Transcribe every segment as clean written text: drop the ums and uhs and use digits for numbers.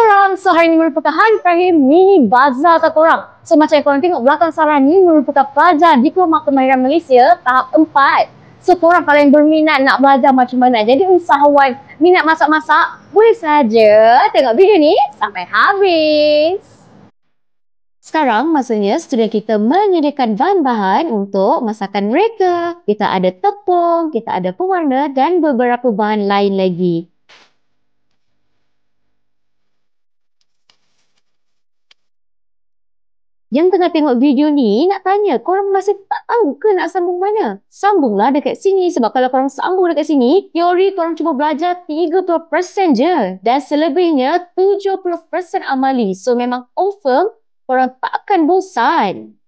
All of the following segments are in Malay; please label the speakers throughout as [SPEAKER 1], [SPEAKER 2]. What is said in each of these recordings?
[SPEAKER 1] korang, so hari ni merupakan hari terakhir mini bazar tak korang. So macam yang korang tengok belakang Sarah ni merupakan pelajar Diploma Kemahiran Malaysia tahap 4. So korang kalau yang berminat nak belajar macam mana jadi usahawan, minat masak-masak, boleh saja tengok video ni sampai habis. Sekarang masanya student kita menyediakan bahan-bahan untuk masakan mereka. Kita ada tepung, kita ada pewarna dan beberapa bahan lain lagi. Yang tengah tengok video ni nak tanya, korang masih tak tahu ke nak sambung mana? Sambunglah dekat sini sebab kalau korang sambung dekat sini, teori korang cuma belajar 30% je dan selebihnya 70% amali. So memang confirm korang takkan bosan.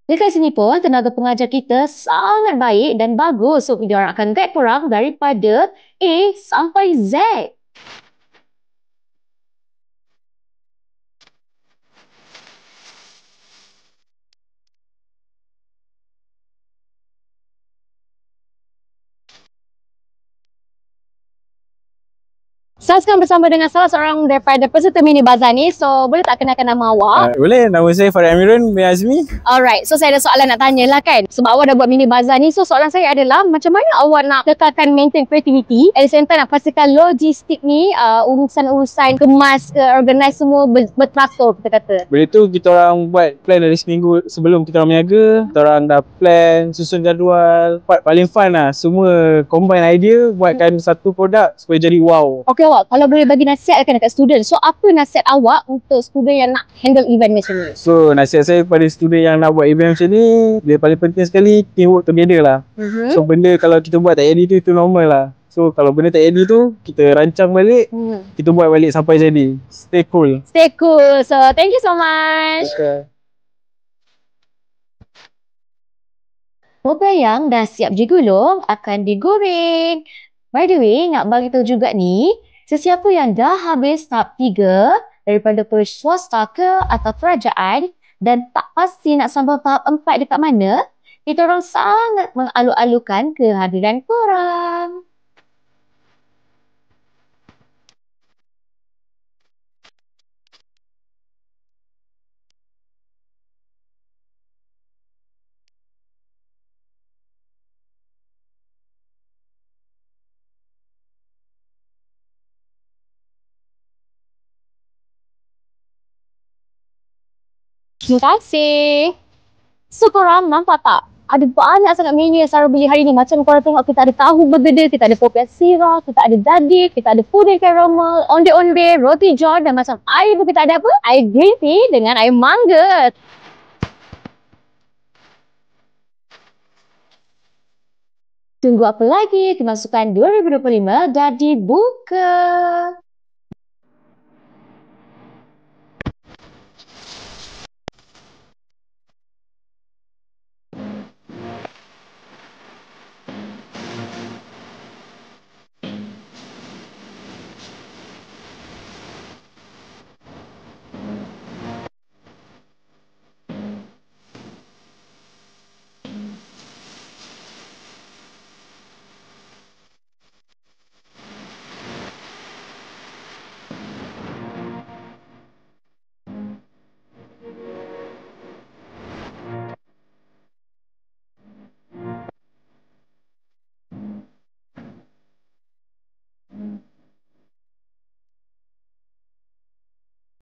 [SPEAKER 1] Dekat sini pun tenaga pengajar kita sangat baik dan bagus. So dia orang akan guide korang daripada A sampai Z. Saya sekarang bersama dengan salah seorang daripada peserta mini bazar ni. So, boleh tak kenalkan nama awak?
[SPEAKER 2] Boleh, nama saya Farid Amirun bin Azmi.
[SPEAKER 1] Alright, so saya ada soalan nak tanya lah kan. Sebab awak dah buat mini bazar ni. So, soalan saya adalah macam mana awak nak kekalkan maintain creativity at the same time nak pastikan logistik ni urusan-urusan kemas ke organize semua berteratur kita kata.
[SPEAKER 2] Benda tu kita orang buat plan dari seminggu sebelum kita orang berniaga. Kita orang dah plan, susun jadual. Part paling fun lah, semua combine idea buatkan satu produk supaya jadi wow.
[SPEAKER 1] Okay awak, kalau boleh bagi nasihat kan dekat student. So, apa nasihat awak untuk student yang nak handle event macam ni?
[SPEAKER 2] So, nasihat saya kepada student yang nak buat event macam ni, dia paling penting sekali teamwork together lah. So, benda kalau kita buat tak jadi tu, itu normal lah. So, kalau benda tak jadi tu, kita rancang balik, kita buat balik sampai jadi. Stay cool.
[SPEAKER 1] Stay cool. So, thank you so much.
[SPEAKER 2] Okay.
[SPEAKER 1] Popeyang yang dah siap digulung akan digoreng. By the way, nak bagi tahu juga ni, sesiapa yang dah habis tahap 3 daripada pegawai swasta ke atau kerajaan dan tak pasti nak sambung tahap 4 dekat mana, kita orang sangat mengalu-alukan kehadiran korang. Terima kasih. So korang nampak tak? Ada banyak sangat menu yang Sarah beli hari ni. Macam korang tengok kita ada tahu bergedil, kita ada popiah sirah, kita ada dadih, kita ada puding caramel, onde-onde, roti john dan macam air pun kita ada apa? Air green tea dengan air mangga. Tunggu apa lagi? Kemasukan 2025 dah dibuka.